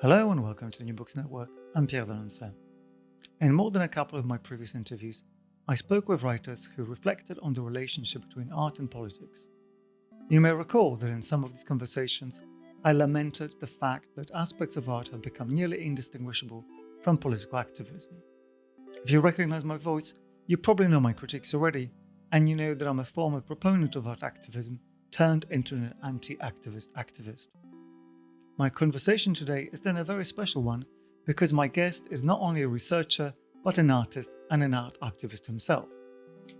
Hello and welcome to the New Books Network. I'm Pierre. In more than a couple of my previous interviews, I spoke with writers who reflected on the relationship between art and politics. You may recall that in some of these conversations, I lamented the fact that aspects of art have become nearly indistinguishable from political activism. If you recognize my voice, you probably know my critiques already, and you know that I'm a former proponent of art activism turned into an anti-activist activist. My conversation today is then a very special one because my guest is not only a researcher, but an artist and an art activist himself.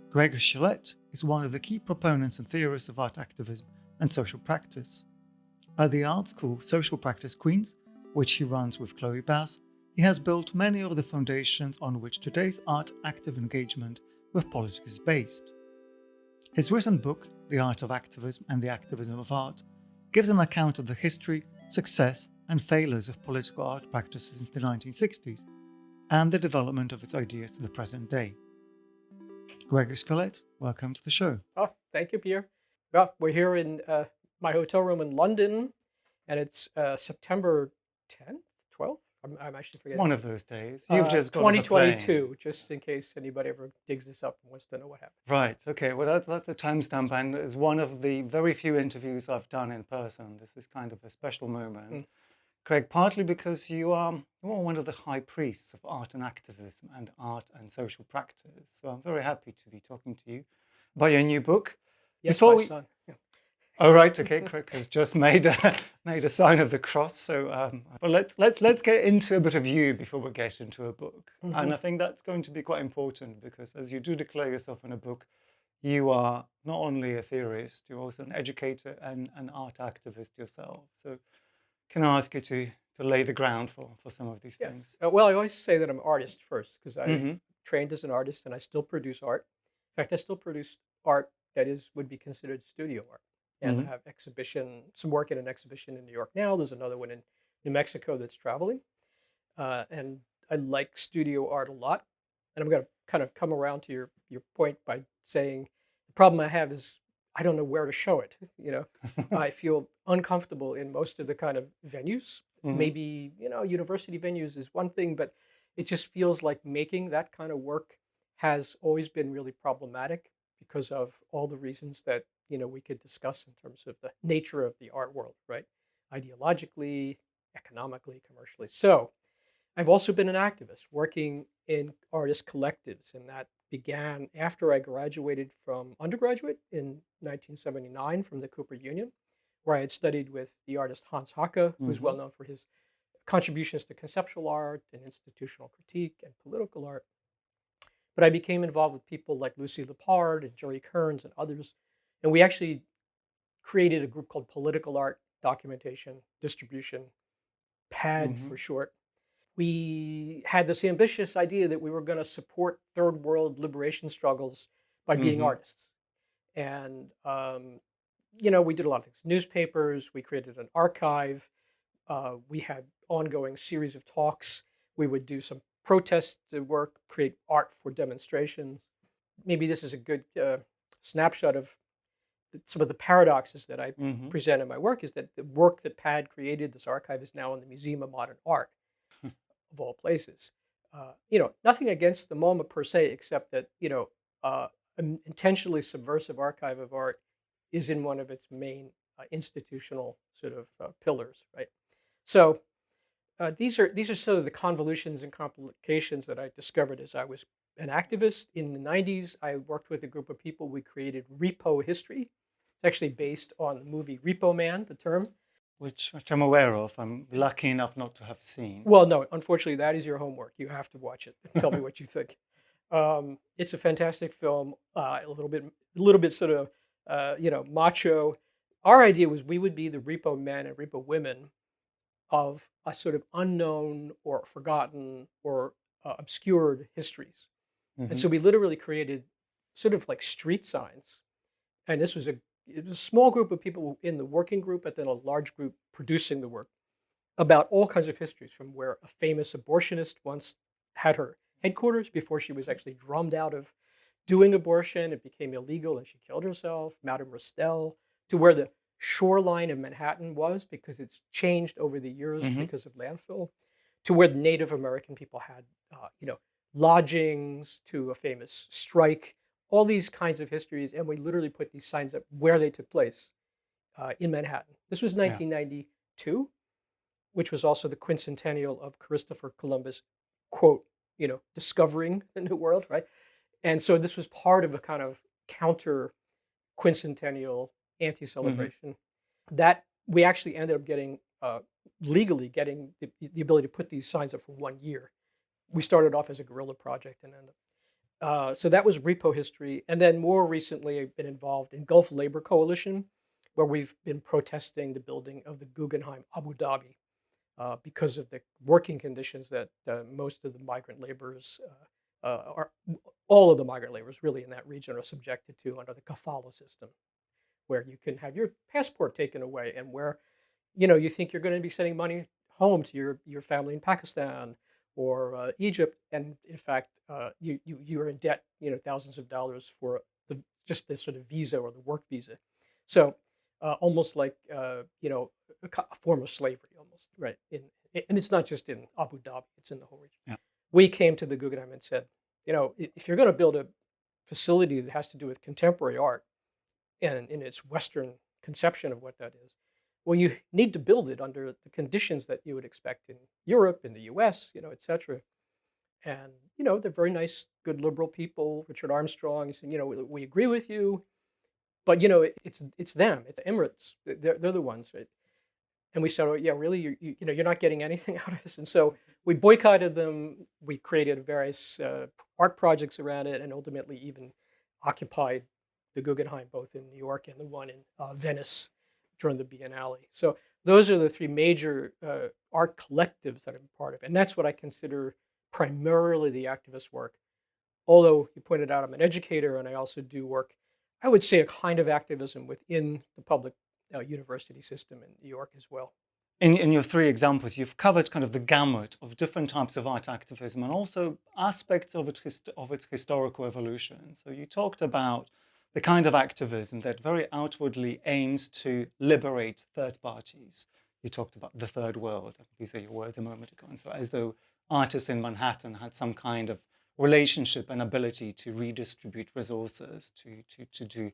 Gregory Sholette is one of the key proponents and theorists of art activism and social practice. At the art school Social Practice Queens, which he runs with Chloe Bass, he has built many of the foundations on which today's art active engagement with politics is based. His recent book, The Art of Activism and the Activism of Art, gives an account of the history, success, and failures of political art practices since the 1960s, and the development of its ideas to the present day. Gregory Sholette, welcome to the show. Oh, thank you, Pierre. Well, we're here in my hotel room in London, and it's September 10th, 12th? I'm actually It's forgetting. one of those days. You've just got on the 2022, plane. just in case anybody ever digs this up and wants to know what happened. Right, okay, well that's a timestamp, and it's one of the very few interviews I've done in person. This is kind of a special moment. Mm. Craig, partly because you are one of the high priests of art and activism and art and social practice. So I'm very happy to be talking to you about your new book. Yes, Before my we, son. Yeah. oh right, okay, Craig has just made a sign of the cross. So, but let's get into a bit of you before we get into a book. And I think that's going to be quite important because, as you do declare yourself in a book, you are not only a theorist, you're also an educator and an art activist yourself. So can I ask you to lay the ground for some of these Yes. things? Well, I always say that I'm an artist first because I Hmm. trained as an artist and I still produce art. In fact, I still produce art that would be considered studio art. And I Hmm. have some work in an exhibition in New York now. There's another one in New Mexico that's traveling. And I like studio art a lot. And I'm going to kind of come around to your point by saying the problem I have is I don't know where to show it. I feel uncomfortable in most of the kind of venues. Hmm. Maybe, university venues is one thing, but it just feels like making that kind of work has always been really problematic because of all the reasons that, we could discuss in terms of the nature of the art world, right? Ideologically, economically, commercially. So I've also been an activist working in artist collectives, and that began after I graduated from undergraduate in 1979 from the Cooper Union, where I had studied with the artist Hans Haacke, who's Hmm. well known for his contributions to conceptual art and institutional critique and political art. But I became involved with people like Lucy Lepard and Jerry Kearns and others, and we actually created a group called Political Art Documentation Distribution, PAD Hmm. for short. We had this ambitious idea that we were going to support third world liberation struggles by being Hmm. artists. And, we did a lot of things. Newspapers, we created an archive, we had ongoing series of talks. We would do some protest work, create art for demonstrations. Maybe this is a good snapshot of some of the paradoxes that I Hmm. present in my work is that the work that PAD created, this archive, is now in the Museum of Modern Art of all places. Nothing against the MoMA per se, except that an intentionally subversive archive of art is in one of its main institutional sort of pillars, right? So these are sort of the convolutions and complications that I discovered as I was an activist in the '90s. I worked with a group of people. We created Repo History. It's actually based on the movie Repo Man, the term. Which I'm aware of. I'm lucky enough not to have seen. Well, no, unfortunately, that is your homework. You have to watch it. Tell me what you think. It's a fantastic film. A little bit sort of, macho. Our idea was we would be the repo men and repo women of a sort of unknown or forgotten or obscured histories. And Hmm. so we literally created sort of like street signs. And it was a small group of people in the working group, but then a large group producing the work about all kinds of histories from where a famous abortionist once had her headquarters before she was actually drummed out of doing abortion. It became illegal and she killed herself, Madame Restell, to where the shoreline of Manhattan was, because it's changed over the years Hmm. because of landfill, to where the Native American people had, lodgings, to a famous strike, all these kinds of histories. And we literally put these signs up where they took place in Manhattan. This was Yeah. 1992, which was also the quincentennial of Christopher Columbus, quote, discovering the New World, right? And so this was part of a kind of counter quincentennial Hmm. anti-celebration that we actually ended up getting legally getting the ability to put these signs up for 1 year. We started off as a guerrilla project and ended so that was repo history. And then more recently, I've been involved in Gulf Labor Coalition, where we've been protesting the building of the Guggenheim Abu Dhabi because of the working conditions that most of the migrant laborers are, all of the migrant laborers really in that region are subjected to under the kafala system, where you can have your passport taken away, and where you think you're going to be sending money home to your family in Pakistan or Egypt, and in fact, you're in debt, thousands of dollars for just this sort of visa or the work visa. So almost like a form of slavery, almost, right? And it's not just in Abu Dhabi; it's in the whole region. Yeah. We came to the Guggenheim and said, if you're going to build a facility that has to do with contemporary art, and in its Western conception of what that is, well, you need to build it under the conditions that you would expect in Europe, in the U.S., et cetera. And they're very nice, good liberal people. Richard Armstrong said, we agree with you, but it's them, it's Emirates. They're the ones, right? And we said, oh, yeah, really, you're not getting anything out of this. And so we boycotted them. We created various art projects around it, and ultimately even occupied the Guggenheim, both in New York and the one in Venice during the Biennale. So those are the three major art collectives that I'm part of. And that's what I consider primarily the activist work. Although you pointed out I'm an educator and I also do work, I would say a kind of activism within the public university system in New York as well. In your three examples, you've covered kind of the gamut of different types of art activism and also aspects of its historical evolution. So you talked about the kind of activism that very outwardly aims to liberate third parties. You talked about the third world. These are your words a moment ago. And so as though artists in Manhattan had some kind of relationship and ability to redistribute resources, to do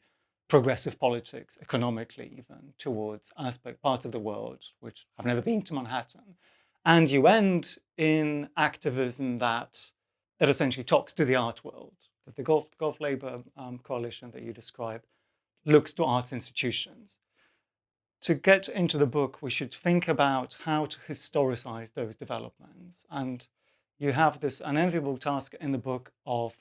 progressive politics, economically even, towards parts of the world which have never been to Manhattan. And you end in activism that essentially talks to the art world. That the Gulf Labor Coalition that you describe looks to arts institutions. To get into the book, we should think about how to historicize those developments. And you have this unenviable task in the book of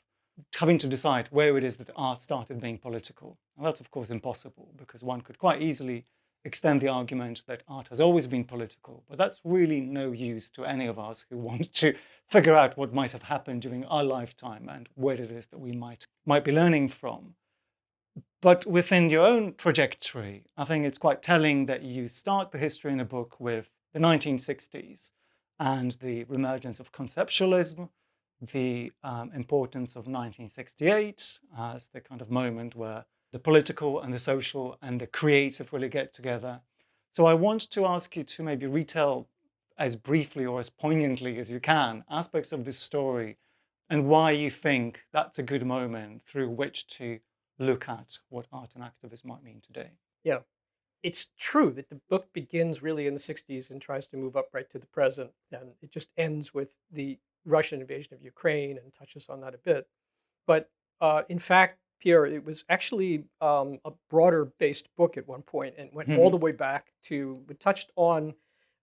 having to decide where it is that art started being political. And that's, of course, impossible, because one could quite easily extend the argument that art has always been political. But that's really no use to any of us who want to figure out what might have happened during our lifetime and where it is that we might be learning from. But within your own trajectory, I think it's quite telling that you start the history in a book with the 1960s and the reemergence of conceptualism, the importance of 1968 as the kind of moment where the political and the social and the creative really get together. So I want to ask you to maybe retell as briefly or as poignantly as you can aspects of this story and why you think that's a good moment through which to look at what art and activism might mean today. Yeah. It's true that the book begins really in the 60s and tries to move up right to the present. And it just ends with the Russian invasion of Ukraine and touches on that a bit. But in fact, Pierre, it was actually a broader based book at one point and went all Mhm. the way back to, it touched on,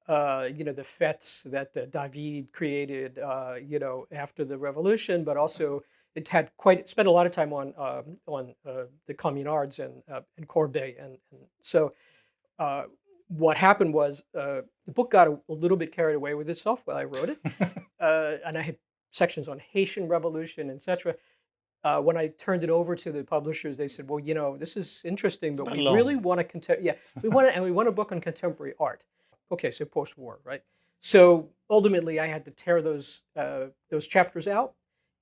the fetes that David created, after the revolution, but also it had spent a lot of time on the communards and Courbet, and so uh, what happened was the book got a little bit carried away with itself while I wrote it, and I had sections on Haitian Revolution, etc. When I turned it over to the publishers, they said, "Well, this is interesting, It's a but bit we really long. want we want a book on contemporary art." Okay, so post-war, right? So ultimately, I had to tear those chapters out,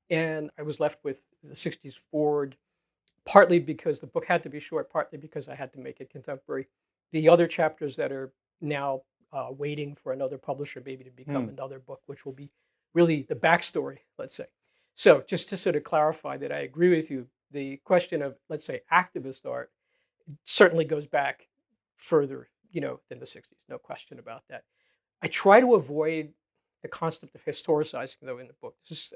and I was left with the '60s forward. Partly because the book had to be short, partly because I had to make it contemporary. the other chapters that are now waiting for another publisher maybe to become Mm. another book, which will be really the backstory, let's say. So just to sort of clarify that I agree with you, the question of, let's say, activist art certainly goes back further, than the 60s, no question about that. I try to avoid the concept of historicizing, though, in the book. This is,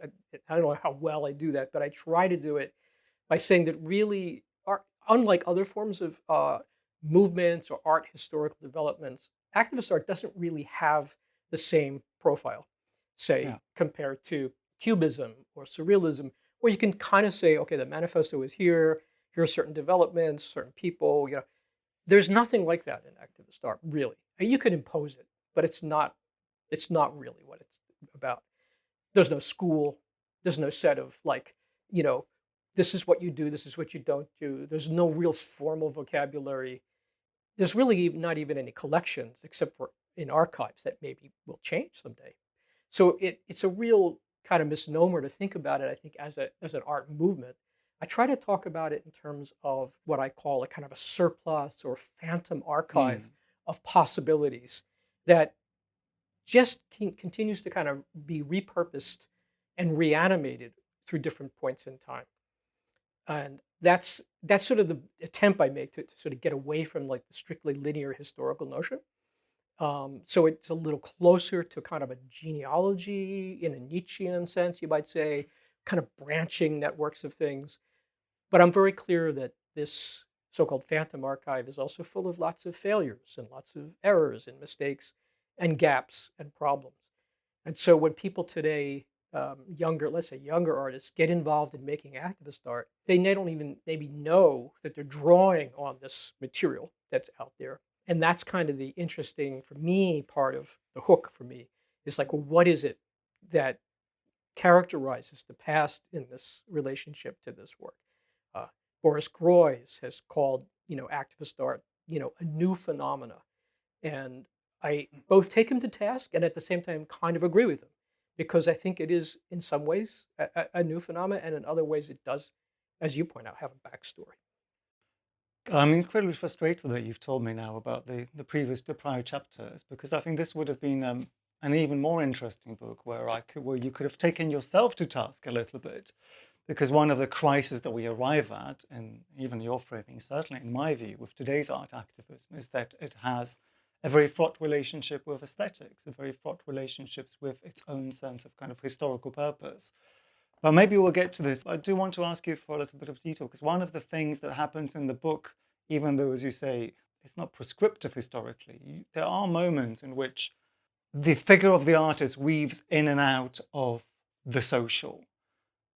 I don't know how well I do that, but I try to do it by saying that really, unlike other forms of movements or art historical developments, activist art doesn't really have the same profile, Yeah. say, compared to Cubism or Surrealism, where you can kind of say, okay, the manifesto is here, here are certain developments, certain people. There's nothing like that in activist art, really. You can impose it, but it's not really what it's about. There's no school. There's no set of like, you know, this is what you do, this is what you don't do. There's no real formal vocabulary. There's really not even any collections except for in archives that maybe will change someday. So it's a real kind of misnomer to think about it, I think, as an art movement. I try to talk about it in terms of what I call a kind of a surplus or phantom archive Mm. of possibilities that just continues to kind of be repurposed and reanimated through different points in time. And that's sort of the attempt I make to sort of get away from like the strictly linear historical notion. So it's a little closer to kind of a genealogy in a Nietzschean sense, you might say, kind of branching networks of things. But I'm very clear that this so-called phantom archive is also full of lots of failures and lots of errors and mistakes and gaps and problems. And so when people today, younger, let's say younger artists, get involved in making activist art, they don't even maybe know that they're drawing on this material that's out there. And that's kind of the interesting, for me, part of the hook for me is like, well, what is it that characterizes the past in this relationship to this work? Uh, Boris Groys has called, activist art, a new phenomena. And I both take him to task and at the same time kind of agree with him because I think it is in some ways a new phenomenon and in other ways it does, as you point out, have a backstory. I'm incredibly frustrated that you've told me now about the prior chapters, because I think this would have been an even more interesting book where you could have taken yourself to task a little bit, because one of the crises that we arrive at, and even your framing, certainly in my view, with today's art activism, is that it has a very fraught relationship with aesthetics, a very fraught relationships with its own sense of kind of historical purpose. But maybe we'll get to this. I do want to ask you for a little bit of detail, because one of the things that happens in the book, even though, as you say, it's not prescriptive historically, there are moments in which the figure of the artist weaves in and out of the social.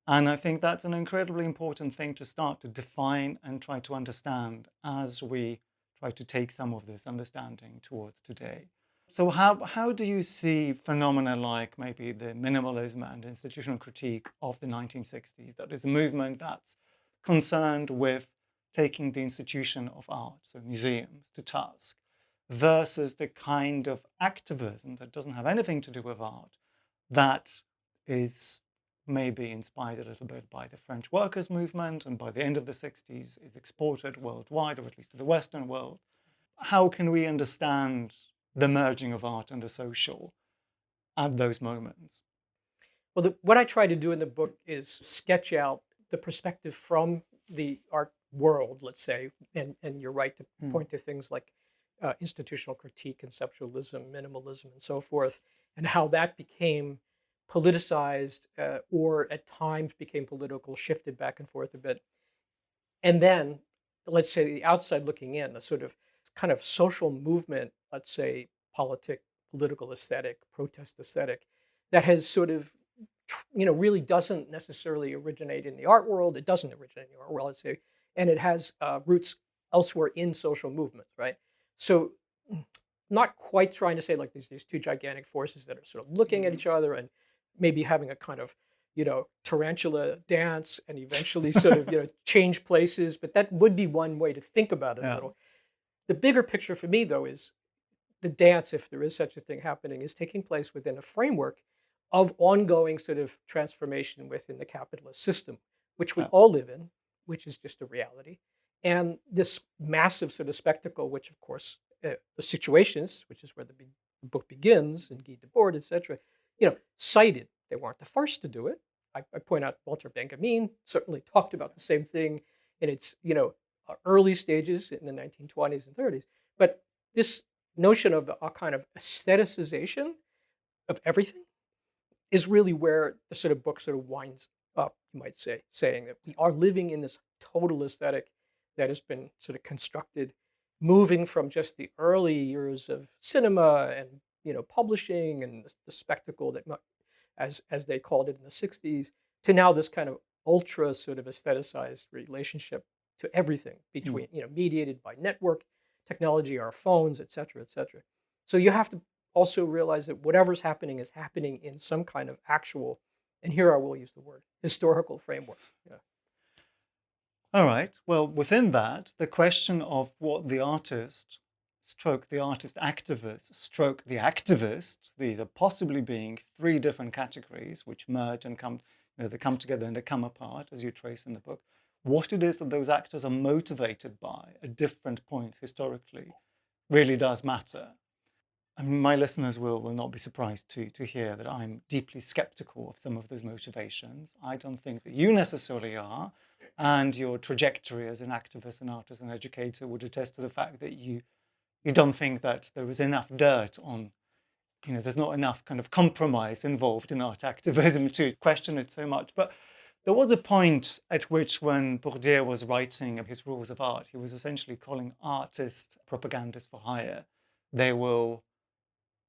And I think that's an incredibly important thing to start to define and try to understand as we try to take some of this understanding towards today. So how do you see phenomena like maybe the minimalism and institutional critique of the 1960s? That is a movement that's concerned with taking the institution of art, so museums, to task, versus the kind of activism that doesn't have anything to do with art, that is maybe inspired a little bit by the French workers' movement and by the end of the 60s is exported worldwide, or at least to the Western world. How can we understand the merging of art and the social at those moments? Well, what I try to do in the book is sketch out the perspective from the art world, let's say, and you're right to Hmm. point to things like institutional critique, conceptualism, minimalism, and so forth, and how that became politicized or at times became political, shifted back and forth a bit. And then, let's say, the outside looking in, a sort of kind of social movement, let's say, political aesthetic, protest aesthetic, that has sort of really doesn't necessarily originate in the art world. It doesn't originate in the art world, let's say, and it has roots elsewhere in social movements, right? So, not quite trying to say like these two gigantic forces that are sort of looking at Mhm. each other and maybe having a kind of tarantula dance and eventually sort of change places. But that would be one way to think about it a Yeah. little. The bigger picture for me, though, is the dance, if there is such a thing happening, is taking place within a framework of ongoing sort of transformation within the capitalist system, which we Yeah. all live in, which is just a reality. And this massive sort of spectacle, which of course the situations, which is where the book begins, and Guy Debord, etc., cited. They weren't the first to do it. I point out Walter Benjamin certainly talked about the same thing in its early stages in the 1920s and 30s. But this notion of a kind of aestheticization of everything is really where the sort of book sort of winds up, you might say, saying that we are living in this total aesthetic that has been sort of constructed, moving from just the early years of cinema and publishing and the spectacle that, as they called it in the 60s, to now this kind of ultra sort of aestheticized relationship to everything between, mediated by network technology, our phones, et cetera, et cetera. So you have to also realize that whatever's happening is happening in some kind of actual, and here I will use the word, historical framework. Yeah. All right. Well, within that, the question of what the artist, stroke the artist activist, stroke the activist, these are possibly being three different categories which merge and come, they come together and they come apart, as you trace in the book. What it is that those actors are motivated by at different points historically really does matter. I mean, my listeners will not be surprised to hear that I'm deeply skeptical of some of those motivations. I don't think that you necessarily are, and your trajectory as an activist, an artist, an educator would attest to the fact that you don't think that there is enough dirt on, there's not enough kind of compromise involved in art activism to question it so much. But there was a point at which, when Bourdieu was writing of his rules of art, he was essentially calling artists propagandists for hire. They will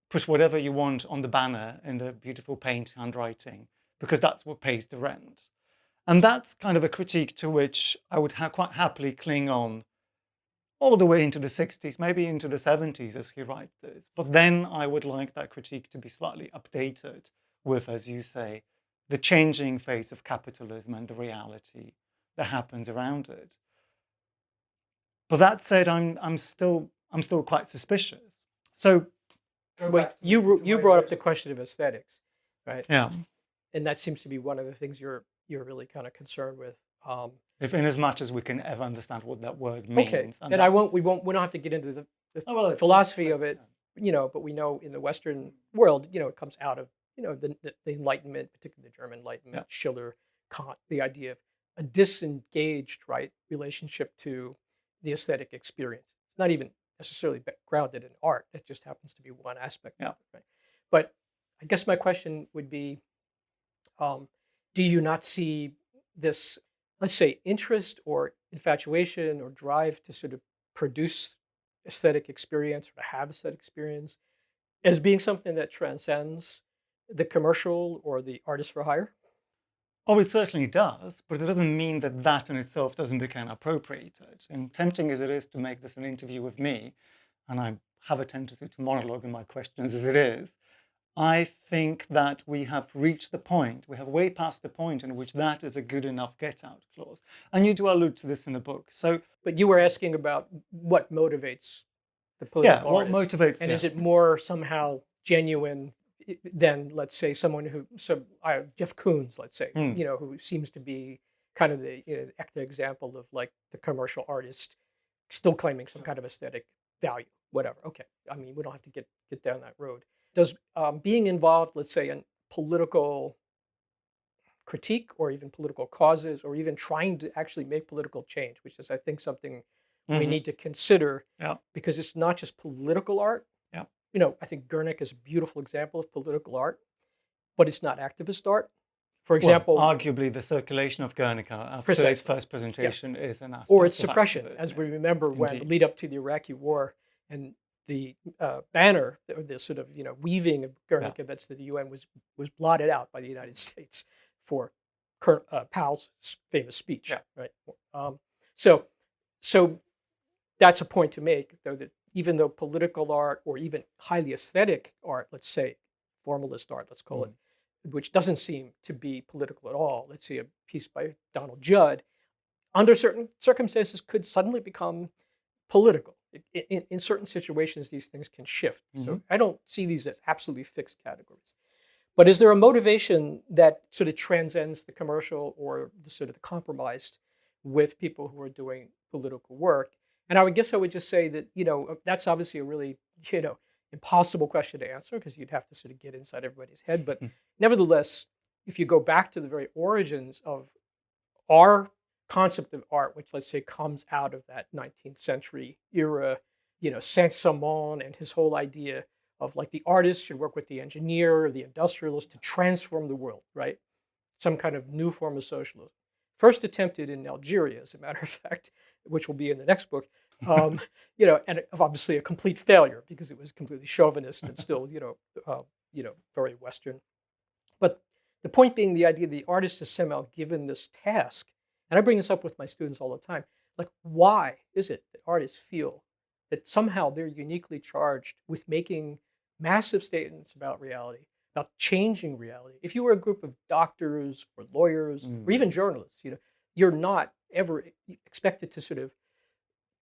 put whatever you want on the banner in the beautiful paint handwriting, because that's what pays the rent. And that's kind of a critique to which I would quite happily cling on all the way into the 60s, maybe into the 70s as he writes this. But then I would like that critique to be slightly updated with, as you say, the changing face of capitalism and the reality that happens around it. But that said, I'm still quite suspicious. So well, you brought up the question of aesthetics, right? Yeah. And that seems to be one of the things you're really kind of concerned with. If in as much as we can ever understand what that word means. Okay, and we don't have to get into the philosophy of it, but we know in the Western world, it comes out of, the Enlightenment, particularly the German Enlightenment, Schiller, Kant, the idea of a disengaged, right, relationship to the aesthetic experience. It's not even necessarily grounded in art. It just happens to be one aspect of it, right? But I guess my question would be, do you not see this, let's say, interest or infatuation or drive to sort of produce aesthetic experience or to have aesthetic experience as being something that transcends the commercial or the artist for hire? Oh, it certainly does, but it doesn't mean that that in itself doesn't become appropriated. And tempting as it is to make this an interview with me, and I have a tendency to monologue in my questions as it is, I think that we have reached the point, we have way past the point in which that is a good enough get-out clause. And you do allude to this in the book. But you were asking about what motivates the political artist. What motivates, and is it more somehow genuine than, let's say, someone who, Jeff Koons, let's say, who seems to be kind of the example of like the commercial artist still claiming some kind of aesthetic value, whatever. Okay, I mean, we don't have to get down that road. Does being involved, let's say, in political critique or even political causes or even trying to actually make political change, which is, I think, something we need to consider, because it's not just political art. I think Guernica is a beautiful example of political art, but it's not activist art. For example, arguably the circulation of Guernica after its first presentation is an aspect or its suppression, activism, as we remember when the lead up to the Iraqi war and the banner, or the sort of weaving of Guernica events to the UN was blotted out by the United States for Powell's famous speech. Right. So that's a point to make, though, that even though political art or even highly aesthetic art, let's say formalist art, let's call it, which doesn't seem to be political at all. Let's see a piece by Donald Judd, under certain circumstances could suddenly become political. In certain situations, these things can shift. So I don't see these as absolutely fixed categories. But is there a motivation that sort of transcends the commercial or the sort of the compromised with people who are doing political work? And I would guess I would just say that, that's obviously a really, impossible question to answer because you'd have to sort of get inside everybody's head. But Mm. nevertheless, if you go back to the very origins of our concept of art, which let's say comes out of that 19th century era, Saint-Simon and his whole idea of like the artist should work with the engineer or the industrialist to transform the world, right? Some kind of new form of socialism. First attempted in Algeria, as a matter of fact, which will be in the next book. Um, and obviously a complete failure because it was completely chauvinist and still, very Western. But the point being, the idea the artist is somehow given this task, and I bring this up with my students all the time. Like, why is it that artists feel that somehow they're uniquely charged with making massive statements about reality, about changing reality? If you were a group of doctors or lawyers or even journalists, you're not ever expected to sort of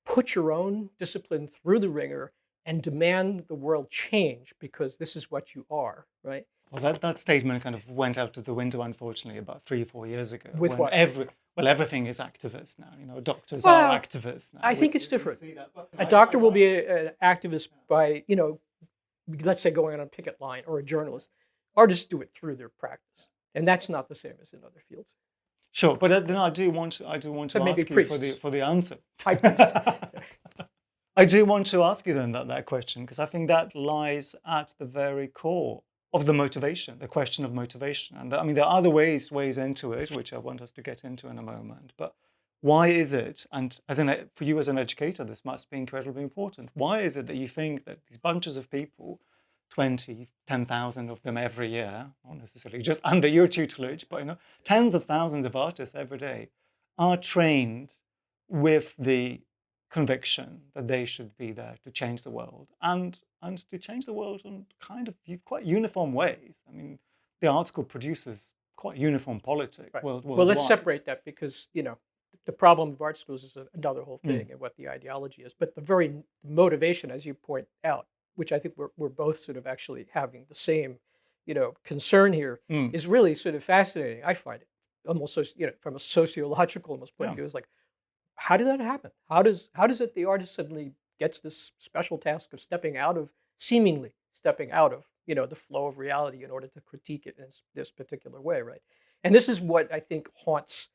put your own discipline through the ringer and demand the world change because this is what you are, right? Well, that statement kind of went out of the window, unfortunately, about 3 or 4 years ago. With When what? everything is activist now. Doctors are Well, activists now. I think it's We different. see that, but A doctor will be an activist by, let's say going on a picket line, or a journalist. Artists do it through their practice, and that's not the same as in other fields. Sure, but then I do want to But maybe ask you priests. for the answer. High priests. I do want to ask you then that question, because I think that lies at the very core of the motivation, the question of motivation. And I mean, there are other ways into it, which I want us to get into in a moment. But why is it, and for you as an educator, this must be incredibly important. Why is it that you think that these bunches of people, 20, 10,000 of them every year, not necessarily just under your tutelage, but tens of thousands of artists every day, are trained with the conviction that they should be there to change the world and to change the world in kind of quite uniform ways. I mean, the art school produces quite uniform politics Right. worldwide. Well, let's separate that because, the problem of art schools is another whole thing and what the ideology is. But the very motivation, as you point out, which I think we're both sort of actually having the same, concern here, Mm. is really sort of fascinating. I find it almost, from a sociological almost point of Yeah. view, is like, how did that happen? How does it the artist suddenly gets this special task of seemingly stepping out of the flow of reality in order to critique it in this particular way, right? And this is what I think haunts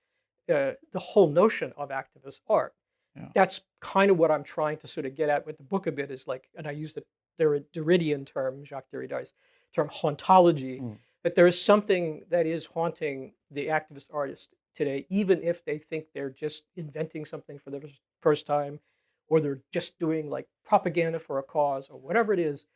the whole notion of activist art. Yeah. That's kind of what I'm trying to sort of get at with the book a bit, is like, and I use the Derridian term, Jacques Derrida's term, hauntology, that there is something that is haunting the activist artist today, even if they think they're just inventing something for the first time, or they're just doing like propaganda for a cause, or whatever it is.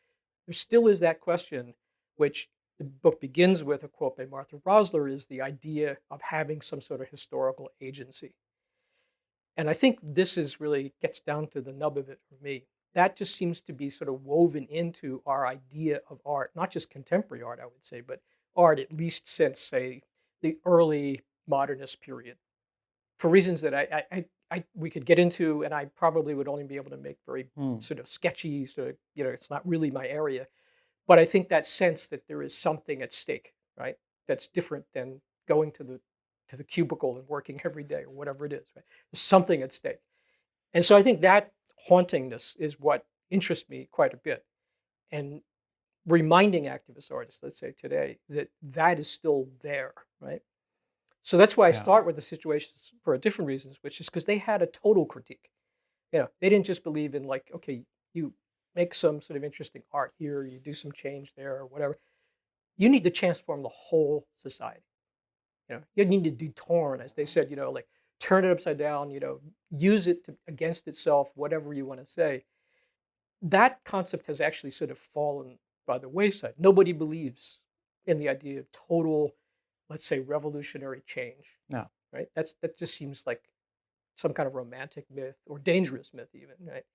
There still is that question, which the book begins with a quote by Martha Rosler, is the idea of having some sort of historical agency. And I think this really gets down to the nub of it for me. That just seems to be sort of woven into our idea of art, not just contemporary art, I would say, but art at least since, say, the early modernist period, for reasons that we could get into, and I probably would only be able to make very sort of sketchy, sort of, it's not really my area. But I think that sense that there is something at stake, right? That's different than going to the cubicle and working every day or whatever it is, right? There's something at stake. And so I think that hauntingness is what interests me quite a bit. And reminding activist artists, let's say today, that that is still there, right? So that's why I start with the situations for different reasons, which is because they had a total critique. They didn't just believe in like, okay, you make some sort of interesting art here, you do some change there or whatever. You need to transform the whole society. You need to detorn, as they said, like turn it upside down, use it against itself, whatever you want to say. That concept has actually sort of fallen by the wayside. Nobody believes in the idea of total, let's say, revolutionary change. No. Right? That just seems like some kind of romantic myth or dangerous myth, even, right?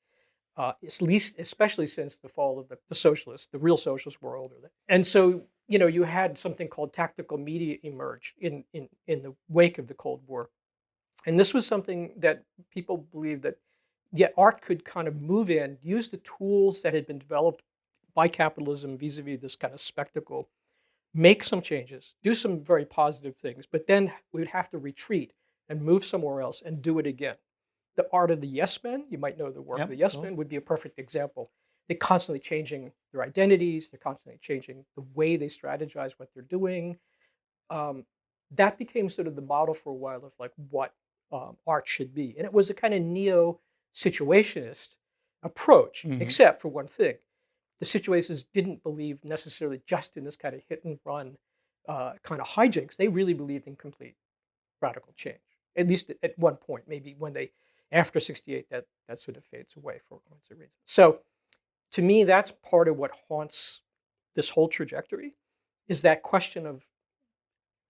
At least, especially since the fall of the socialist, the real socialist world. And so, you had something called tactical media emerge in the wake of the Cold War. And this was something that people believed that, art could kind of move in, use the tools that had been developed by capitalism vis-a-vis this kind of spectacle, make some changes, do some very positive things, but then we would have to retreat and move somewhere else and do it again. the art of the yes men, you might know the work of Yep, the of yes course. men, would be a perfect example. They're constantly changing their identities. They're constantly changing the way they strategize what they're doing. Um, that became sort of the model for a while of like what art should be. And it was a kind of neo-situationist approach, Hmm. except for one thing. The situationists didn't believe necessarily just in this kind of hit and run kind of hijinks. They really believed in complete radical change, at least at one point. Maybe when they, after 68, that sort of fades away for all kinds of reasons. So to me, that's part of what haunts this whole trajectory is that question of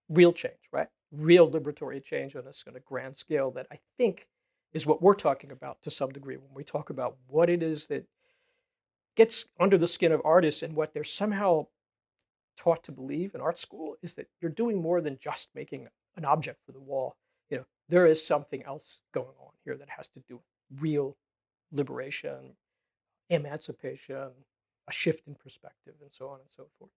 real change, right? Real liberatory change on this kind of grand scale that I think is what we're talking about to some degree when we talk about what it is that gets under the skin of artists and what they're somehow taught to believe in art school is that you're doing more than just making an object for the wall. There is something else going on here that has to do with real liberation, emancipation, a shift in perspective, and so on and so forth.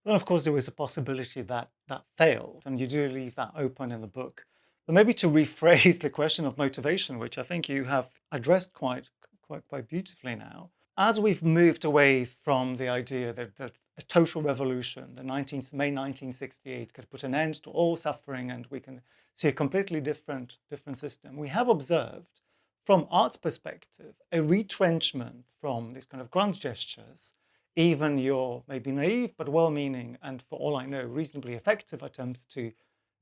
Then, of course, there was a possibility that that failed, and you do leave that open in the book. But maybe to rephrase the question of motivation, which I think you have addressed quite beautifully now, as we've moved away from the idea that a total revolution, May 1968, could put an end to all suffering, and we can see a completely different system, we have observed, from art's perspective, a retrenchment from these kind of grand gestures, even your maybe naive but well-meaning and, for all I know, reasonably effective attempts to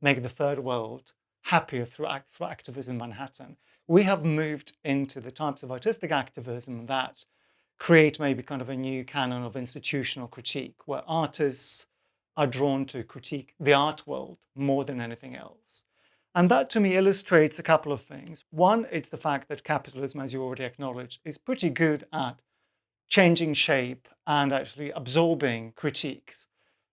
make the third world happier through activism in Manhattan. We have moved into the types of artistic activism that create maybe kind of a new canon of institutional critique, where artists are drawn to critique the art world more than anything else. And that to me illustrates a couple of things. One, it's the fact that capitalism, as you already acknowledged, is pretty good at changing shape and actually absorbing critiques.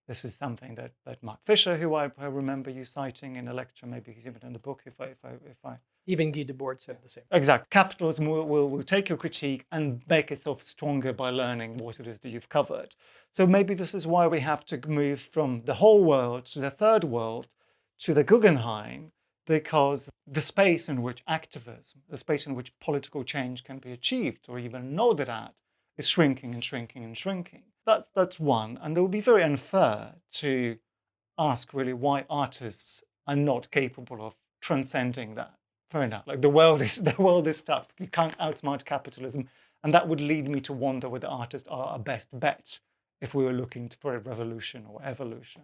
This is something that Mark Fisher, who I remember you citing in a lecture, maybe he's even in the book if I Even Guy Debord said the same. exactly. Capitalism will take your critique and make itself stronger by learning what it is that you've covered. So maybe this is why we have to move from the whole world to the third world to the Guggenheim, because the space in which activism, the space in which political change can be achieved or even nodded at, is shrinking and shrinking and shrinking. That's one. And it would be very unfair to ask really why artists are not capable of transcending that. Fair enough. Like the world is tough. You can't outsmart capitalism. And that would lead me to wonder whether artists are our best bet if we were looking for a revolution or evolution.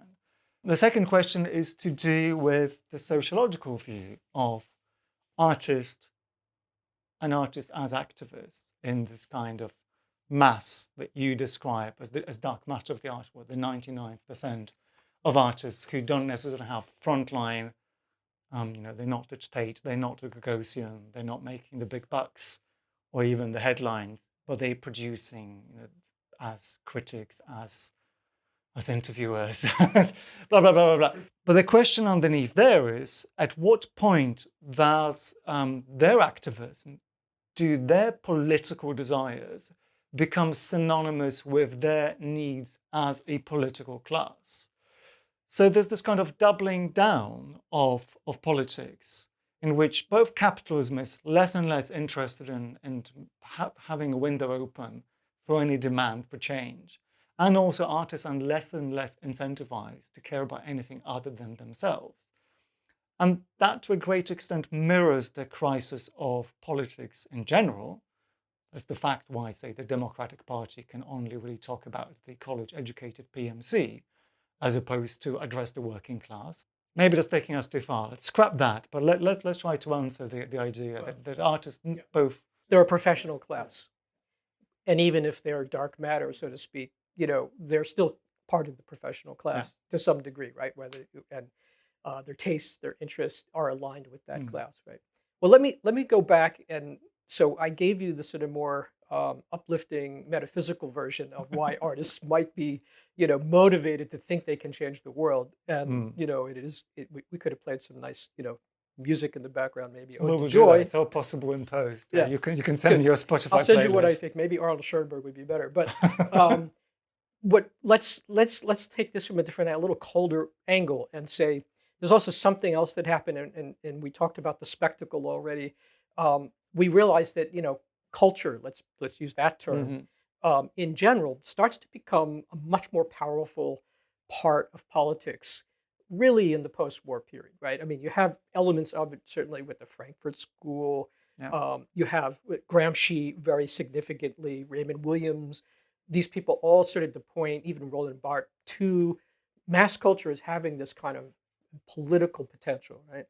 The second question is to do with the sociological view of artists and artists as activists in this kind of mass that you describe as dark matter of the art world, the 99% of artists who don't necessarily have frontline, they're not the Tate, they're not the Gagosian, they're not making the big bucks or even the headlines, but they're producing, as critics, as interviewers, blah, blah, blah, blah, blah. But the question underneath there is, at what point does their activism, do their political desires become synonymous with their needs as a political class? So there's this kind of doubling down of politics in which both capitalism is less and less interested in having a window open for any demand for change, and also artists are less and less incentivized to care about anything other than themselves. And that, to a great extent, mirrors the crisis of politics in general. That's the fact why, say, the Democratic Party can only really talk about the college-educated PMC, as opposed to address the working class. Maybe that's taking us too far. Let's scrap that, but let's try to answer the idea that artists both... They're a professional class. And even if they're dark matter, so to speak, they're still part of the professional class to some degree, right? And their tastes, their interests are aligned with that class, right? Well, let me go back, and so I gave you the sort of more uplifting metaphysical version of why artists might be, motivated to think they can change the world, and we could have played some nice, music in the background, maybe Ode to Joy. It's all possible in post. Yeah, you can send me your Spotify I'll send playlist. you what I think. Maybe Arnold Schoenberg would be better, but let's take this from a little colder angle and say there's also something else that happened, and we talked about the spectacle already. we realize that culture, let's use that term, in general, starts to become a much more powerful part of politics, really in the post-war period, right? I mean, you have elements of it certainly with the Frankfurt School. Yeah. You have with Gramsci very significantly, Raymond Williams. These people all started to point, even Roland Barthes, to mass culture as having this kind of political potential, right?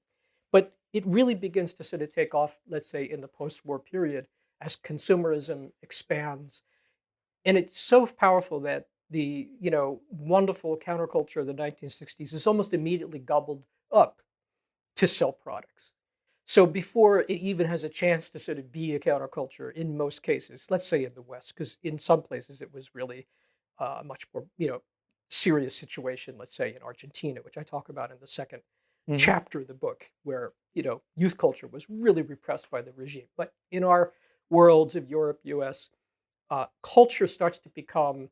But it really begins to sort of take off, let's say, in the post-war period as consumerism expands. And it's so powerful that the, wonderful counterculture of the 1960s is almost immediately gobbled up to sell products. So before it even has a chance to sort of be a counterculture in most cases, let's say in the West, because in some places it was really a much more, serious situation, let's say in Argentina, which I talk about in the second chapter of the book, where, youth culture was really repressed by the regime. But in our worlds of Europe, US, culture starts to become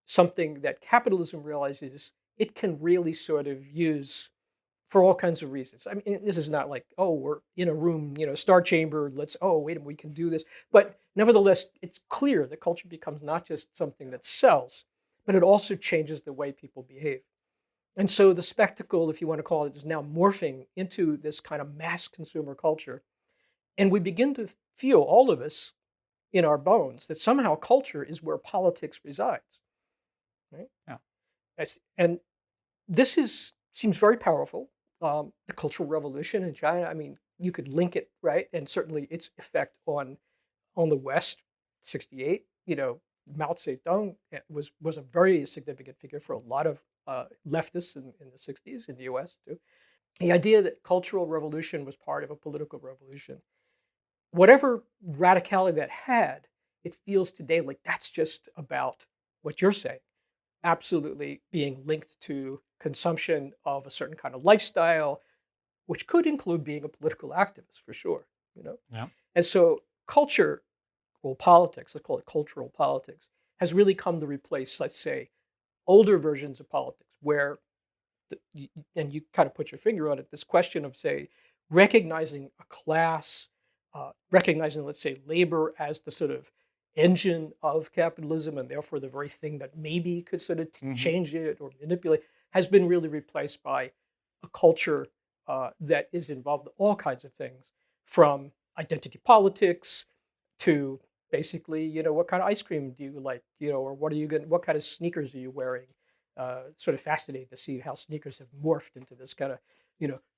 something that capitalism realizes it can really sort of use for all kinds of reasons. I mean, this is not like, oh, we're in a room, star chamber, oh, wait a minute, we can do this. But nevertheless, it's clear that culture becomes not just something that sells, but it also changes the way people behave. And so the spectacle, if you want to call it, is now morphing into this kind of mass consumer culture. And we begin to feel, all of us, in our bones, that somehow culture is where politics resides. Right? Yeah. And this seems very powerful. The Cultural Revolution in China, I mean, you could link it, right? And certainly its effect on the West, 68, Mao Zedong was a very significant figure for a lot of leftists in the 60s in the US too. The idea that cultural revolution was part of a political revolution, whatever radicality that had, it feels today like that's just about what you're saying, absolutely being linked to consumption of a certain kind of lifestyle, which could include being a political activist for sure, Yeah. And so culture, well, politics, let's call it cultural politics, has really come to replace, let's say, older versions of politics where, and you kind of put your finger on it, this question of, say, recognizing a class, recognizing, let's say, labor as the sort of engine of capitalism and therefore the very thing that maybe could sort of change it or manipulate, has been really replaced by a culture that is involved in all kinds of things, from identity politics to basically, what kind of ice cream do you like, or what kind of sneakers are you wearing? Sort of fascinating to see how sneakers have morphed into this kind of,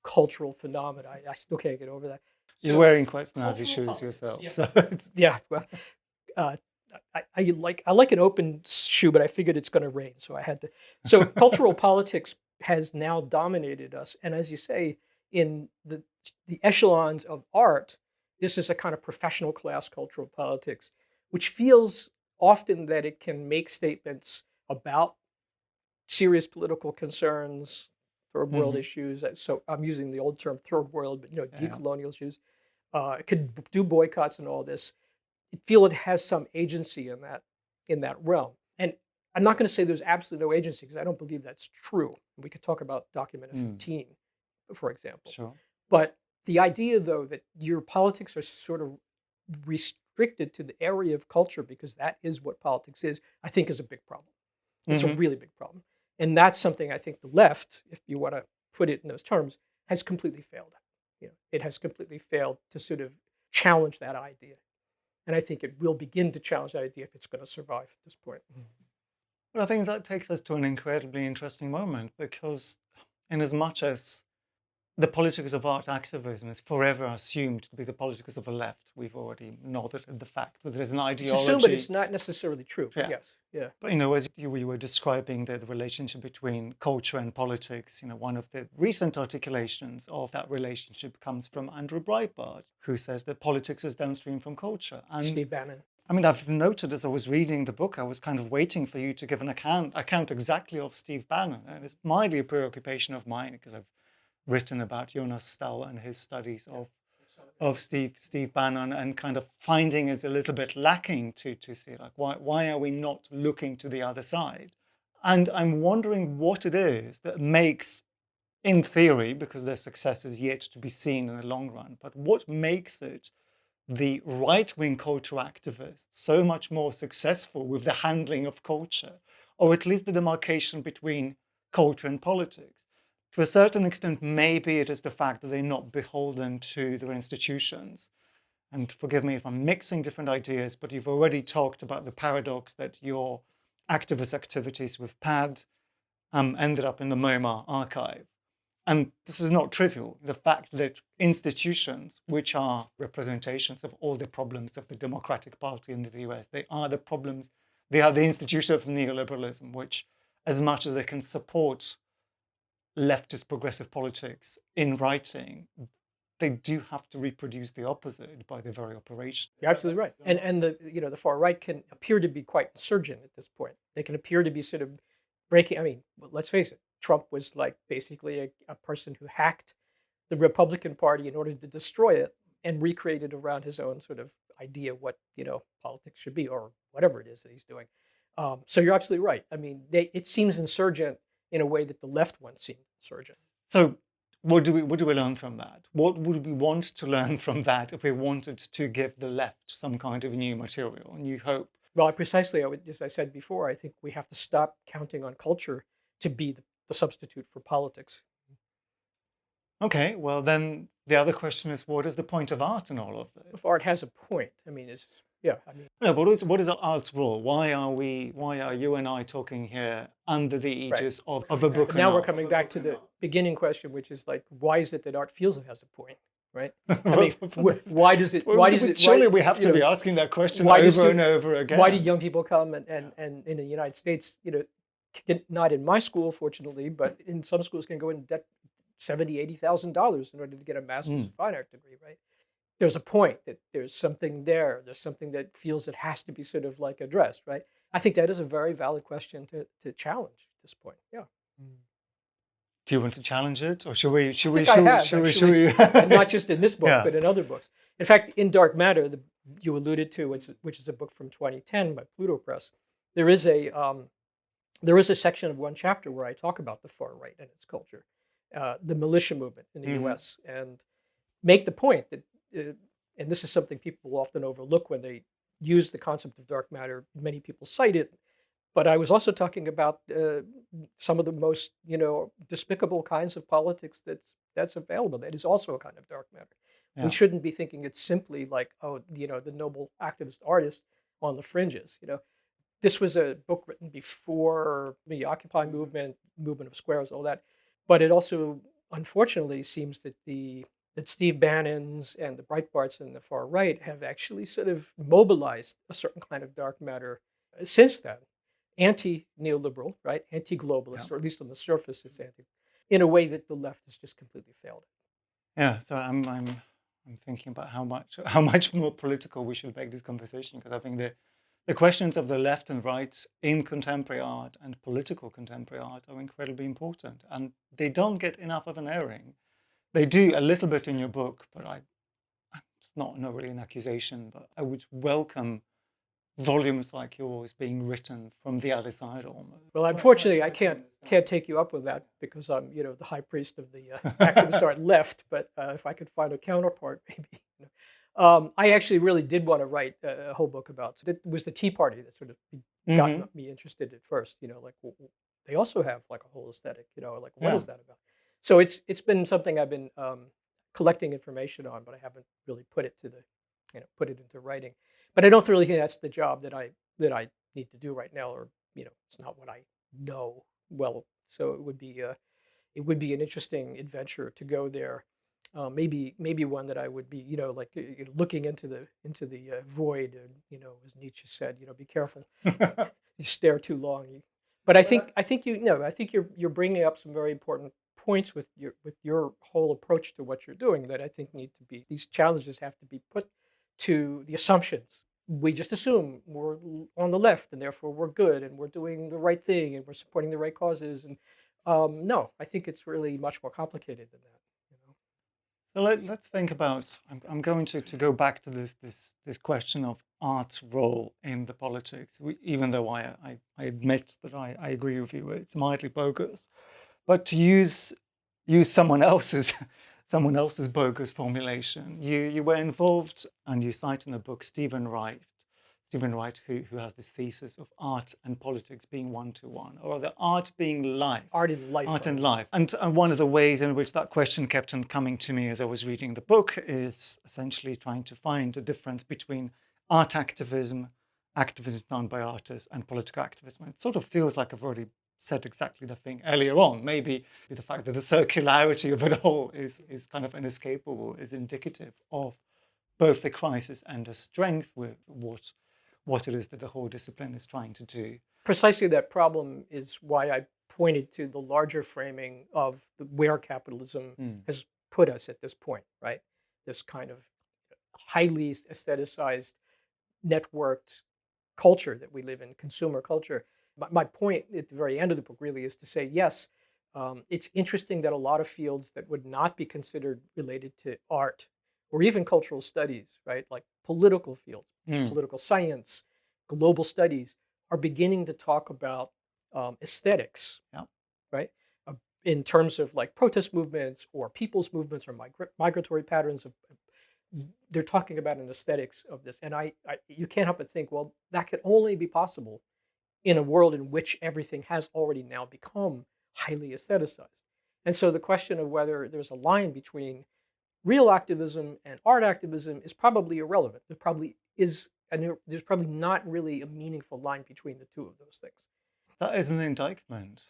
cultural phenomenon. I still can't get over that. You're So wearing quite snazzy cultural shoes politics, yourself. yeah. So it's, Yeah, well, uh, I like an open shoe, but I figured it's going to rain, so I had to. So cultural politics has now dominated us, and as you say, in the echelons of art, this is a kind of professional class cultural politics, which feels often that it can make statements about serious political concerns, third world issues. So I'm using the old term third world, but yeah. decolonial issues. It could do boycotts and all this. I feel it has some agency in that realm. And I'm not going to say there's absolutely no agency because I don't believe that's true. We could talk about document 15, for example. Sure. But the idea, though, that your politics are sort of restricted to the area of culture because that is what politics is, I think is a big problem. It's a really big problem. And that's something I think the left, if you want to put it in those terms, has completely failed at. It has completely failed to sort of challenge that idea. And I think it will begin to challenge that idea if it's going to survive at this point. Well, I think that takes us to an incredibly interesting moment because, in as much as the politics of art activism is forever assumed to be the politics of the left, we've already nodded at the fact that there's an It's ideology. assumed, but it's not necessarily true. Yeah. Yes, yeah. But as you were describing the relationship between culture and politics, one of the recent articulations of that relationship comes from Andrew Breitbart, who says that politics is downstream from culture. And Steve Bannon. I mean, I've noted as I was reading the book, I was kind of waiting for you to give an account exactly of Steve Bannon. And it's mildly a preoccupation of mine because I've written about Jonas Stahl and his studies of Steve Bannon and kind of finding it a little bit lacking to see like why are we not looking to the other side? And I'm wondering what it is that makes, in theory, because their success is yet to be seen in the long run, but what makes it the right-wing culture activists so much more successful with the handling of culture, or at least the demarcation between culture and politics. To a certain extent, maybe it is the fact that they're not beholden to their institutions. And forgive me if I'm mixing different ideas, but you've already talked about the paradox that your activist activities with PAD ended up in the MoMA archive. And this is not trivial. The fact that institutions, which are representations of all the problems of the Democratic Party in the US, they are the problems, they are the institution of neoliberalism, which, as much as they can support leftist progressive politics in writing, they do have to reproduce the opposite by their very operation. You're absolutely right. And the far right can appear to be quite insurgent at this point. They can appear to be sort of breaking. I mean, let's face it. Trump was like basically a person who hacked the Republican Party in order to destroy it and recreate it around his own sort of idea of what politics should be, or whatever it is that he's doing. So you're absolutely right. I mean, it seems insurgent in a way that the left one seemed insurgent. So what do we learn from that? What would we want to learn from that if we wanted to give the left some kind of new material, new hope? Well, precisely, as I said before, I think we have to stop counting on culture to be the substitute for politics. Okay, well then the other question is, what is the point of art in all of this? If art has a point, I mean, No, but what is art's role? Why are you and I talking here under the aegis of a book? But now we're coming back to the beginning question, which is like, why is it that art feels it has a point, right? I mean, why does it? Why does it? Surely we have to be asking that question over and over again. Why do young people come and in the United States, not in my school, fortunately, but in some schools can go in debt $70,000-$80,000 in order to get a master's of fine art degree, right? There's a point that there's something there. There's something that feels it has to be sort of like addressed, right? I think that is a very valid question to challenge at this point. Yeah. Do you want to challenge it, or should we? And not just in this book, but in other books. In fact, in Dark Matter, you alluded to, which is a book from 2010 by Pluto Press, there is a section of one chapter where I talk about the far right and its culture, the militia movement in the U.S., and make the point that, and this is something people often overlook when they use the concept of dark matter. Many people cite it, but I was also talking about some of the most despicable kinds of politics that's available. That is also a kind of dark matter. Yeah. We shouldn't be thinking it's simply like, the noble activist artist on the fringes. This was a book written before the Occupy movement of squares, all that. But it also, unfortunately, seems that that Steve Bannon's and the Breitbarts and the far right have actually sort of mobilized a certain kind of dark matter since then, anti-neoliberal, right, anti-globalist, or at least on the surface, it's anti, in a way that the left has just completely failed. Yeah, so I'm thinking about how much more political we should make this conversation, because I think the questions of the left and right in contemporary art and political contemporary art are incredibly important, and they don't get enough of an airing. They do a little bit in your book, but it's not really an accusation, but I would welcome volumes like yours being written from the other side almost. Well, unfortunately, I can't take you up with that because I'm, the high priest of the activist art left. But if I could find a counterpart, maybe. I actually really did want to write a whole book about. So it was the Tea Party that sort of got me interested at first. Like they also have like a whole aesthetic. Like what is that about? So it's been something I've been collecting information on, but I haven't really put it into writing. But I don't really think that's the job that I need to do right now, or it's not what I know well. So it would be an interesting adventure to go there. Maybe one that I would be looking into the void, and as Nietzsche said, be careful. You stare too long. But I think you're bringing up some very important points with your whole approach to what you're doing that I think need to be, these challenges have to be put to the assumptions. We just assume we're on the left and therefore we're good and we're doing the right thing and we're supporting the right causes. And no, I think it's really much more complicated than that. So let's think about, I'm going to go back to this question of art's role in the politics, even though I admit that I agree with you, it's mildly bogus. But to use someone else's someone else's bogus formulation. You were involved, and you cite in the book Stephen Wright, who has this thesis of art and politics being one-to-one, or the art being life. Art and life. Art and life. And one of the ways in which that question kept on coming to me as I was reading the book is essentially trying to find a difference between art activism, activism done by artists, and political activism. And it sort of feels like I've already said exactly the thing earlier on. Maybe the fact that the circularity of it all is kind of inescapable is indicative of both the crisis and the strength with what it is that the whole discipline is trying to do. Precisely that problem is why I pointed to the larger framing of where capitalism has put us at this point, right? This kind of highly aestheticized, networked culture that we live in, consumer culture. My point at the very end of the book really is to say, yes, it's interesting that a lot of fields that would not be considered related to art or even cultural studies, right, like political fields, political science, global studies, are beginning to talk about aesthetics, right, in terms of like protest movements or people's movements or migratory patterns. They're talking about an aesthetics of this. And you can't help but think, well, that could only be possible in a world in which everything has already now become highly aestheticized. And so the question of whether there's a line between real activism and art activism is probably irrelevant. There probably is, and there's probably not really a meaningful line between the two of those things. That is an indictment.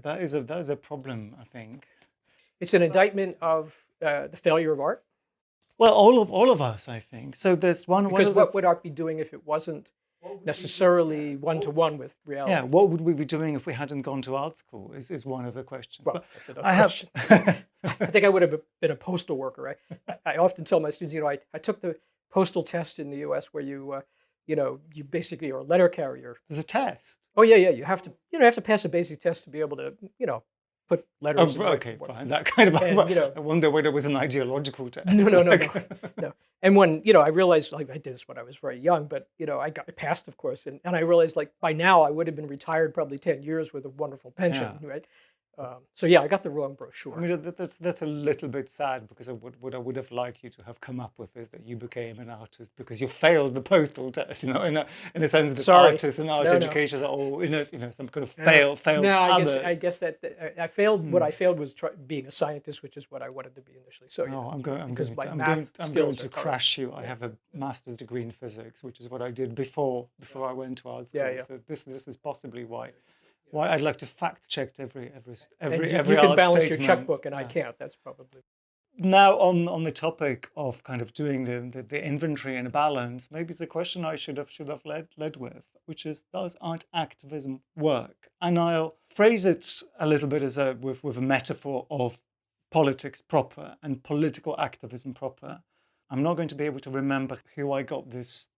That is a problem, I think. It's an indictment of the failure of art. Well, all of us, I think. So there's one. Because what would art be doing if it wasn't necessarily one-to-one with reality? Yeah, what would we be doing if we hadn't gone to art school? Is one of the questions. Well, that's another question. I think I would have been a postal worker. I often tell my students, I took the postal test in the U.S. where you basically are a letter carrier. There's a test. Oh yeah, you have to pass a basic test to be able to put letters. Oh, okay, fine. That kind of. And, I wonder whether it was an ideological test. No. And when I realized, like, I did this when I was very young, but I passed, of course, and I realized, like, by now I would have been retired probably 10 years with a wonderful pension, right? So yeah, I got the wrong brochure. I mean, that's a little bit sad, because what I would have liked you to have come up with is that you became an artist because you failed the postal test. In a sense that artists and art educators are all some kind of failed. No, others. I guess that I failed. What I failed was being a scientist, which is what I wanted to be initially. So I'm going to crash you. I have a master's degree in physics, which is what I did before I went to art school. Yeah. So this is possibly why I'd like to fact check every you can balance statement. your checkbook, and I can't. That's probably. Now on the topic of kind of doing the inventory and balance, maybe it's a question I should have led with, which is, does art activism work? And I'll phrase it a little bit as with a metaphor of politics proper and political activism proper. I'm not going to be able to remember who I got this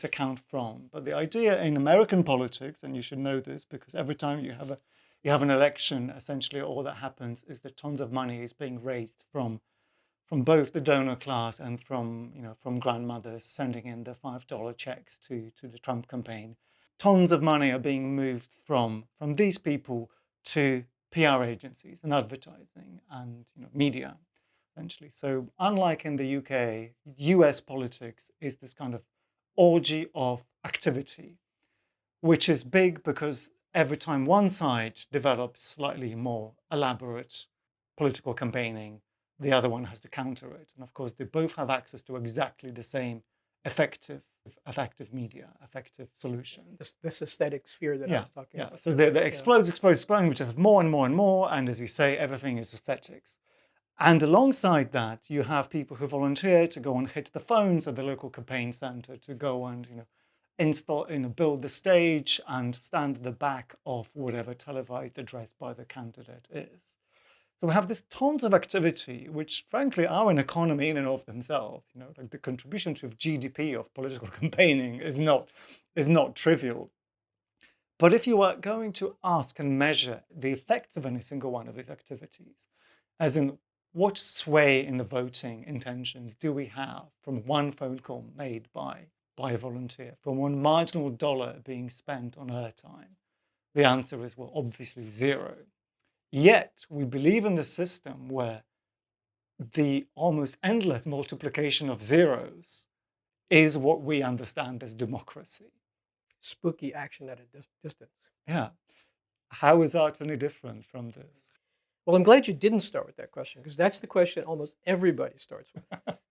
account from, but the idea in American politics, and you should know this because every time you have an election, essentially all that happens is that tons of money is being raised from both the donor class and from grandmothers sending in the $5 checks to the Trump campaign. Tons of money are being moved from these people to PR agencies and advertising and media, essentially. So unlike in the UK, US politics is this kind of orgy of activity, which is big because every time one side develops slightly more elaborate political campaigning, the other one has to counter it. And of course, they both have access to exactly the same effective media, effective solutions. This aesthetic sphere that I was talking about. So they explode, which have more and more and more. And as you say, everything is aesthetics. And alongside that, you have people who volunteer to go and hit the phones at the local campaign center, to go and install, build the stage and stand at the back of whatever televised address by the candidate is. So we have this tons of activity, which frankly are an economy in and of themselves. Like the contribution to GDP of political campaigning is not trivial. But if you are going to ask and measure the effects of any single one of these activities, as in what sway in the voting intentions do we have from one phone call made by a volunteer, from one marginal dollar being spent on airtime? The answer is, well, obviously zero. Yet we believe in the system where the almost endless multiplication of zeros is what we understand as democracy. Spooky action at a distance. Yeah. How is art any different from this? Well, I'm glad you didn't start with that question, because that's the question almost everybody starts with.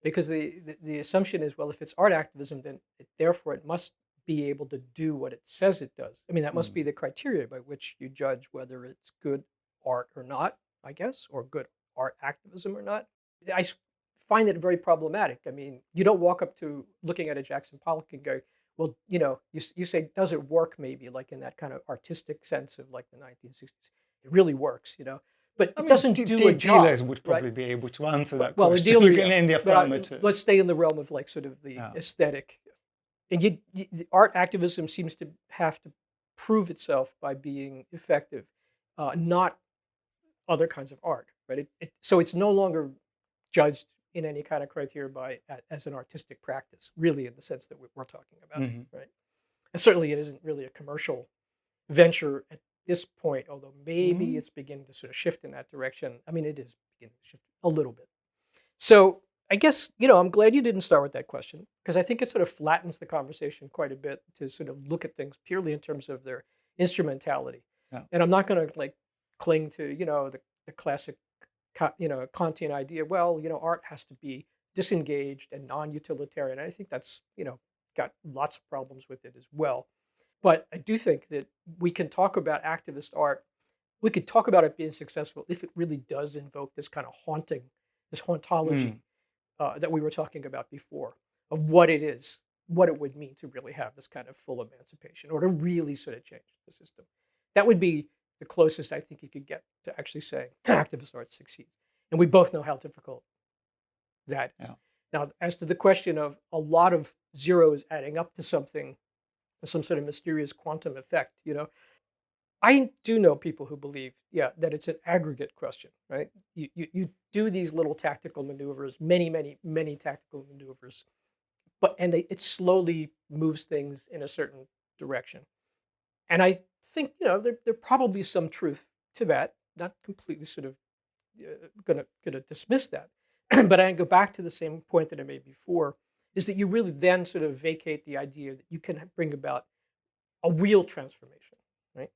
Because the assumption is, well, if it's art activism, then therefore it must be able to do what it says it does. I mean, that must be the criteria by which you judge whether it's good art or not, I guess, or good art activism or not. Find it very problematic. I mean, you don't walk up to looking at a Jackson Pollock and go, well, you say, does it work maybe, like in that kind of artistic sense of like the 1960s? It really works, but I it mean, doesn't do a job, dealers would right? probably be able to answer that Well, a question dealer, in the affirmative. let's stay in the realm of like sort of the Yeah. aesthetic. And the art activism seems to have to prove itself by being effective, not other kinds of art, right? So it's no longer judged in any kind of criteria as an artistic practice, really, in the sense that we're talking about, right? And certainly it isn't really a commercial venture at this point, although maybe it's beginning to sort of shift in that direction. I mean, it is beginning to shift a little bit. So I guess, I'm glad you didn't start with that question, because I think it sort of flattens the conversation quite a bit to sort of look at things purely in terms of their instrumentality. Yeah. And I'm not going to like cling to, the classic, Kantian idea. Well, art has to be disengaged and non-utilitarian. I think that's, got lots of problems with it as well. But I do think that we can talk about activist art. We could talk about it being successful if it really does invoke this kind of haunting, this hauntology that we were talking about before, of what it is, what it would mean to really have this kind of full emancipation, or to really sort of change the system. That would be the closest I think you could get to actually saying activist art succeeds. And we both know how difficult that is. Yeah. Now, as to the question of a lot of zeros adding up to something, some sort of mysterious quantum effect, I do know people who believe, that it's an aggregate question, right? You do these little tactical maneuvers, many tactical maneuvers, and it slowly moves things in a certain direction. And I think, there probably some truth to that. Not completely sort of gonna dismiss that, but I go back to the same point that I made before, is that you really then sort of vacate the idea that you can bring about a real transformation, right?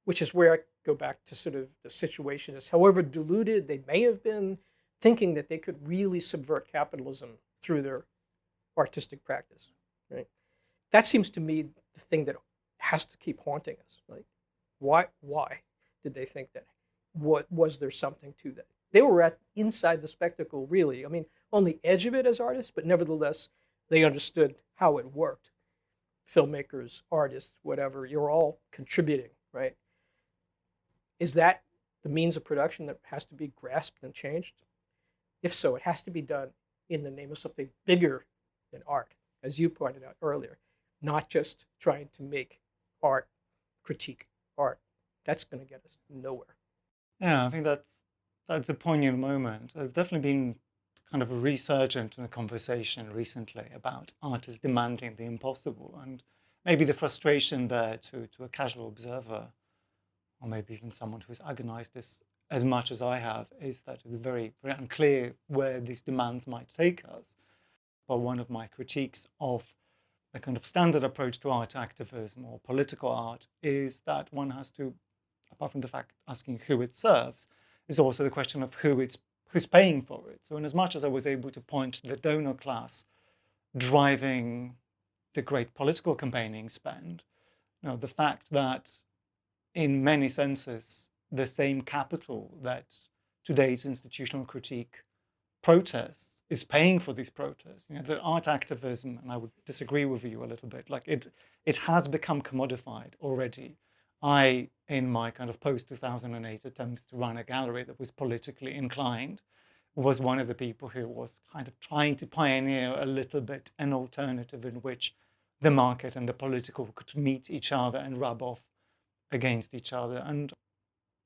Which is where I go back to sort of the situation is, however diluted they may have been, thinking that they could really subvert capitalism through their artistic practice, right? That seems to me the thing that has to keep haunting us. Like, why did they think that? What was there something to that? They were inside the spectacle, really. I mean, on the edge of it as artists, but nevertheless, they understood how it worked. Filmmakers, artists, whatever, you're all contributing, right? Is that the means of production that has to be grasped and changed? If so, it has to be done in the name of something bigger than art, as you pointed out earlier, not just trying to make art, critique art. That's going to get us nowhere. Yeah, I think that's a poignant moment. There's definitely been kind of a resurgence in the conversation recently about artists demanding the impossible, and maybe the frustration there to a casual observer, or maybe even someone who's agonized this as much as I have, is that it's very, very unclear where these demands might take us. But one of my critiques of the kind of standard approach to art activism or political art is that one has to, apart from the fact asking who it serves, is also the question of who's paying for it. So in as much as I was able to point to the donor class driving the great political campaigning spend, the fact that in many senses the same capital that today's institutional critique protests is paying for these protests. The art activism, and I would disagree with you a little bit, like it has become commodified already. I, in my kind of post-2008 attempts to run a gallery that was politically inclined, was one of the people who was kind of trying to pioneer a little bit an alternative in which the market and the political could meet each other and rub off against each other.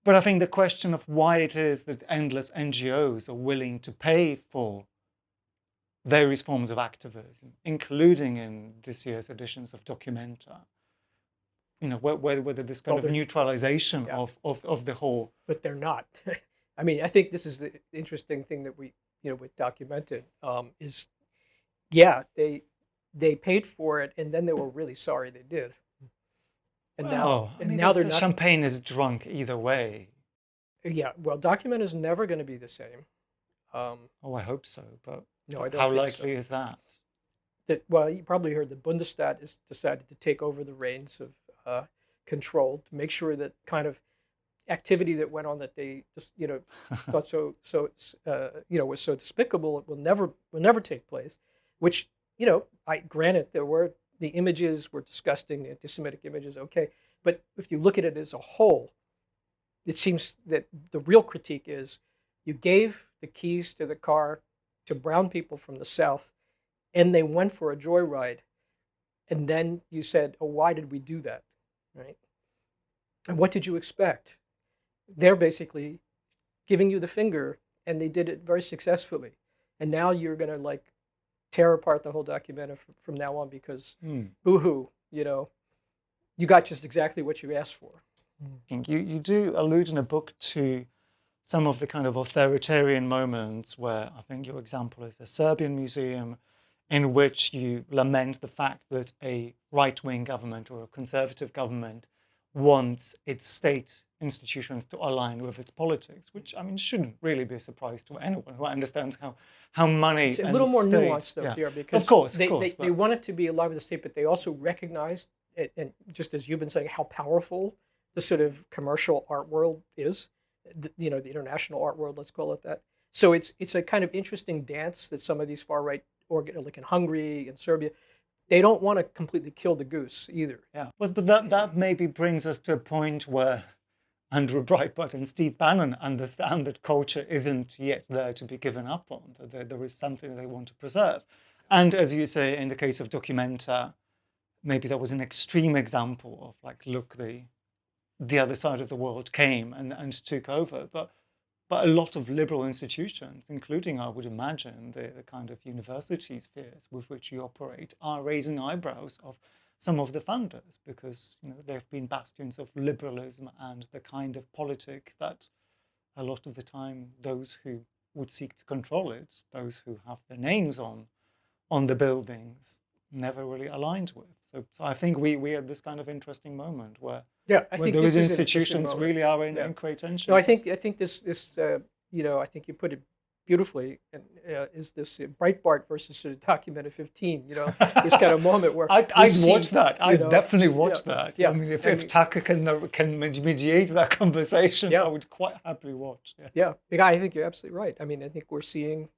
But I think the question of why it is that endless NGOs are willing to pay for various forms of activism, including in this year's editions of Documenta, whether this kind of neutralization of the whole. But they're not. I mean, I think this is the interesting thing that we, we documented, is, yeah, they paid for it, and then they were really sorry they did. And now, Well, I and mean, now they're the not. champagne is drunk either way. Yeah, well, document is never going to be the same. Oh, I hope so, but No, I how don't think so. likely is that? That, well, you probably heard the Bundesstaat has decided to take over the reins of control to make sure that kind of activity that went on that they just thought was so despicable, it will never take place. Which, I granted, the images were disgusting, the anti-Semitic images, okay, but if you look at it as a whole, it seems that the real critique is you gave the keys to the car to brown people from the South, and they went for a joyride, and then you said, oh, why did we do that, right? And what did you expect? They're basically giving you the finger, and they did it very successfully. And now you're going to like tear apart the whole document from now on because boo-hoo, you got just exactly what you asked for. You do allude in a book to some of the kind of authoritarian moments where I think your example is the Serbian museum, in which you lament the fact that a right-wing government or a conservative government wants its state institutions to align with its politics, which I mean shouldn't really be a surprise to anyone who understands how money It's a and little more state, nuanced though, yeah. Pierre, because Of course, they want it to be aligned with the state, but they also recognize it, and just as you've been saying, how powerful the sort of commercial art world is, the international art world, let's call it that. So it's a kind of interesting dance that some of these far right like in Hungary and Serbia, they don't want to completely kill the goose either. Yeah, but that maybe brings us to a point where Andrew Breitbart and Steve Bannon understand that culture isn't yet there to be given up on, that there is something they want to preserve. And as you say, in the case of Documenta, maybe that was an extreme example of like, look, the other side of the world came and took over. But a lot of liberal institutions, including, I would imagine, the kind of university spheres with which you operate, are raising eyebrows of some of the funders because they've been bastions of liberalism and the kind of politics that a lot of the time those who would seek to control it, those who have their names on the buildings, never really aligned with. So I think we are at this kind of interesting moment where I think those this is institutions really are in great tension. No, I think this I think you put it beautifully, and is this Breitbart versus sort of Documenta 15, this kind of moment where I'd watch that. I'd definitely watch that. Yeah. I mean, if Tucker can mediate that conversation, I would quite happily watch. Yeah, I think you're absolutely right. I mean, I think we're seeing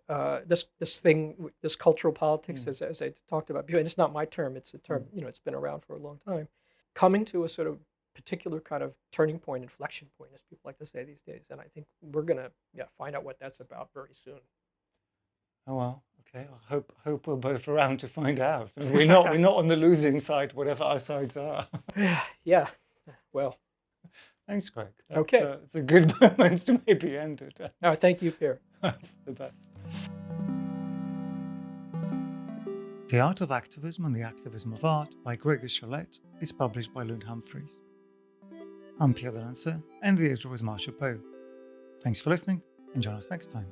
this cultural politics, as I talked about, and it's not my term, it's a term, it's been around for a long time, coming to a sort of particular kind of turning point, inflection point, as people like to say these days. And I think we're going to find out what that's about very soon. Oh, well, okay. I hope we're both around to find out. We're not on the losing side, whatever our sides are. Yeah, well. Thanks, Greg. Okay. It's a good moment to maybe end it. Oh, thank you, Pierre. The best. The Art of Activism and the Activism of Art by Gregory Sholette is published by Lund Humphreys. I'm Pierre the Lancer, and the editor was Marcia Poe. Thanks for listening, and join us next time.